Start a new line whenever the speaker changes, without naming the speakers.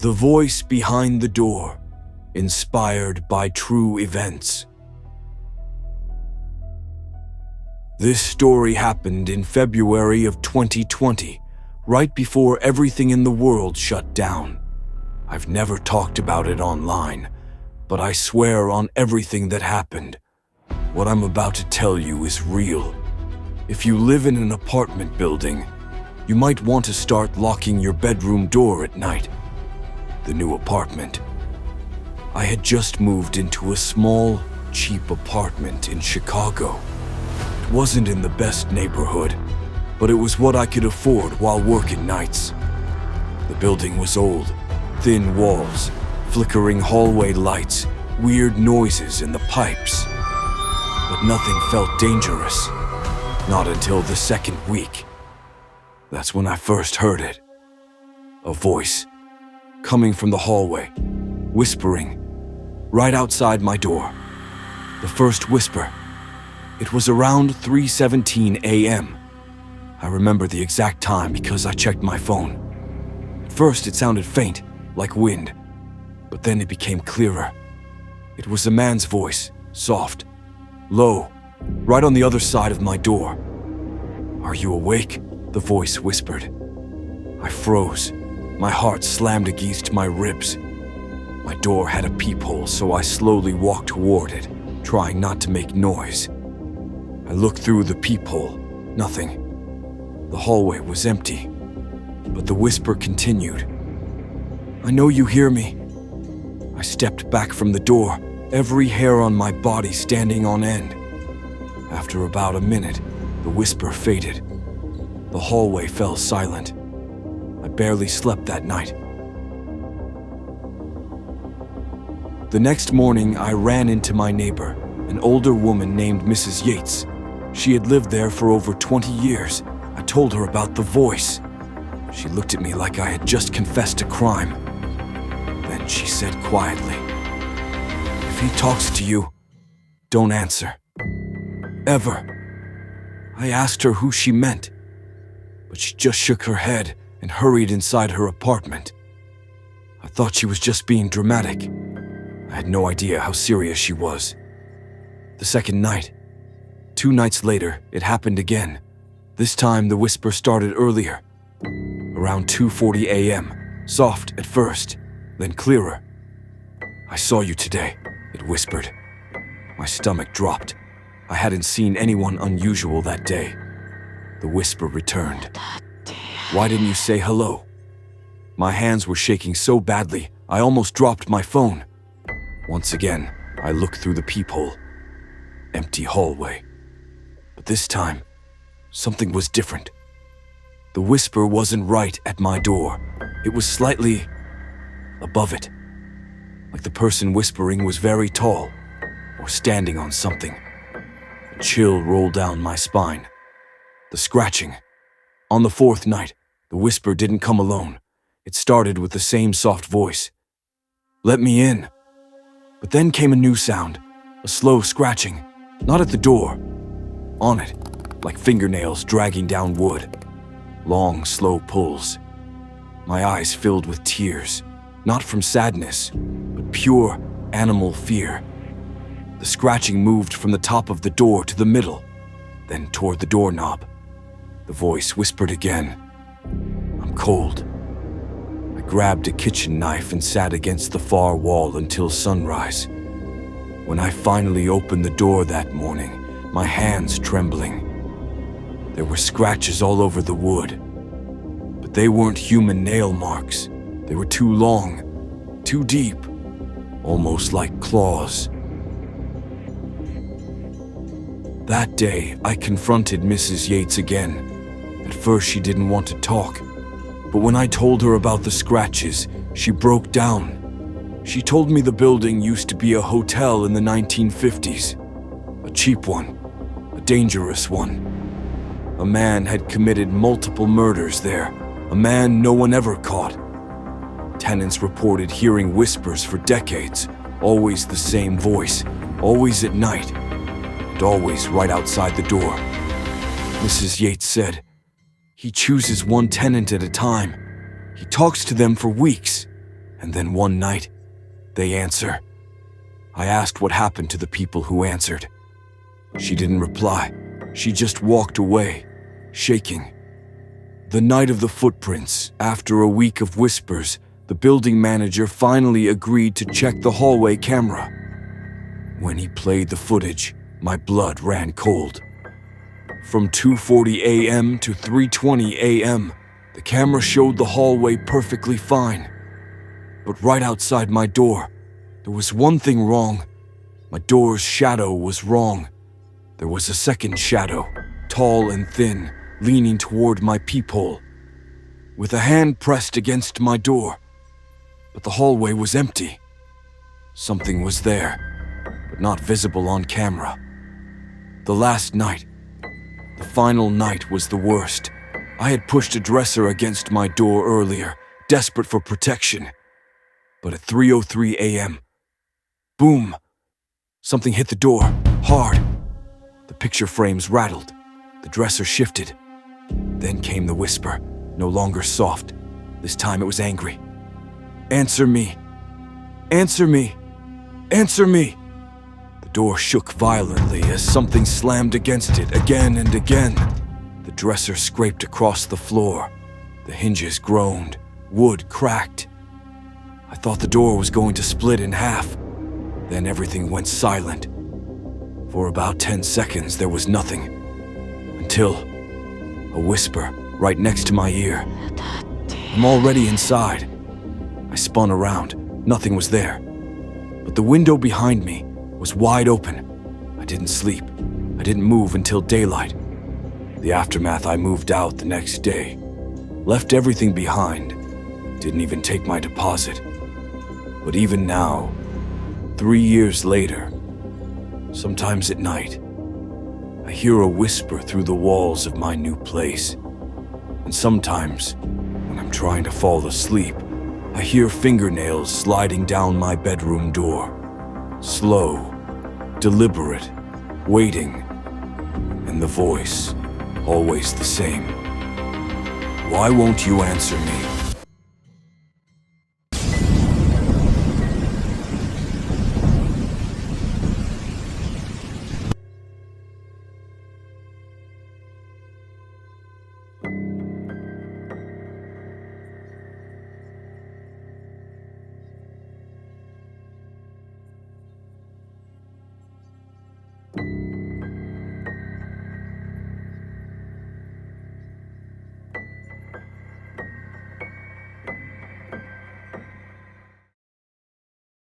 The Voice Behind the Door, inspired by true events. This story happened in February of 2020, right before everything in the world shut down. I've never talked about it online, but I swear on everything that happened. What I'm about to tell you is real. If you live in an apartment building, you might want to start locking your bedroom door at night. The new apartment. I had just moved into a small, cheap apartment in Chicago. It wasn't in the best neighborhood, but it was what I could afford while working nights. The building was old, thin walls, flickering hallway lights, weird noises in the pipes. But nothing felt dangerous, not until the second week. That's when I first heard it. A voice, coming from the hallway, whispering, right outside my door. The first whisper. It was around 3:17 a.m. I remember the exact time because I checked my phone. At first it sounded faint, like wind, but then it became clearer. It was a man's voice, soft, low, right on the other side of my door. "Are you awake?" the voice whispered. I froze. My heart slammed against my ribs. My door had a peephole, so I slowly walked toward it, trying not to make noise. I looked through the peephole. Nothing. The hallway was empty, but the whisper continued. "I know you hear me." I stepped back from the door, every hair on my body standing on end. After about a minute, the whisper faded. The hallway fell silent. I barely slept that night. The next morning, I ran into my neighbor, an older woman named Mrs. Yates. She had lived there for over 20 years. I told her about the voice. She looked at me like I had just confessed a crime. Then she said quietly, "If he talks to you, don't answer. Ever." I asked her who she meant, but she just shook her head and hurried inside her apartment. I thought she was just being dramatic. I had no idea how serious she was. The second night, 2 nights later, it happened again. This time the whisper started earlier, around 2:40 a.m., soft at first, then clearer. "I saw you today," it whispered. My stomach dropped. I hadn't seen anyone unusual that day. The whisper returned. "Why didn't you say hello?" My hands were shaking so badly, I almost dropped my phone. Once again, I looked through the peephole. Empty hallway. But this time, something was different. The whisper wasn't right at my door. It was slightly above it. Like the person whispering was very tall, or standing on something. A chill rolled down my spine. The scratching. On the 4th night, the whisper didn't come alone. It started with the same soft voice. "Let me in." But then came a new sound, a slow scratching, not at the door, on it, like fingernails dragging down wood. Long, slow pulls. My eyes filled with tears, not from sadness, but pure animal fear. The scratching moved from the top of the door to the middle, then toward the doorknob. The voice whispered again, "I'm cold." I grabbed a kitchen knife and sat against the far wall until sunrise. When I finally opened the door that morning, my hands trembling. There were scratches all over the wood, but they weren't human nail marks. They were too long, too deep, almost like claws. That day, I confronted Mrs. Yates again. At first, she didn't want to talk, but when I told her about the scratches, she broke down. She told me the building used to be a hotel in the 1950s, a cheap one, a dangerous one. A man had committed multiple murders there, a man no one ever caught. Tenants reported hearing whispers for decades, always the same voice, always at night, and always right outside the door. Mrs. Yates said, "He chooses one tenant at a time. He talks to them for weeks, And then one night, they answer. I asked what happened to the people who answered. She didn't reply. She just walked away, shaking. The night of the footprints, after a week of whispers, the building manager finally agreed to check the hallway camera. When he played the footage, my blood ran cold. From 2:40 a.m. to 3:20 a.m., the camera showed the hallway perfectly fine. But right outside my door, there was one thing wrong. My door's shadow was wrong. There was a second shadow, tall and thin, leaning toward my peephole, with a hand pressed against my door. But the hallway was empty. Something was there, but not visible on camera. The last night, the final night, was the worst. I had pushed a dresser against my door earlier, desperate for protection. But at 3:03 a.m., boom! Something hit the door, hard. The picture frames rattled. The dresser shifted. Then came the whisper, no longer soft. This time it was angry. Answer me! Answer me! Answer me! The door shook violently as something slammed against it again and again. The dresser scraped across the floor. The hinges groaned. Wood cracked. I thought the door was going to split in half. Then everything went silent. For about 10 seconds there was nothing. Until a whisper right next to my ear. I'm already inside. I spun around. Nothing was there. But the window behind me was wide open. I didn't sleep. I didn't move until daylight. The aftermath, I moved out the next day. Left everything behind. Didn't even take my deposit. But even now, 3 years later, sometimes at night, I hear a whisper through the walls of my new place. And sometimes, when I'm trying to fall asleep, I hear fingernails sliding down my bedroom door. Slow, deliberate, waiting, and the voice, always the same. Why won't you answer me?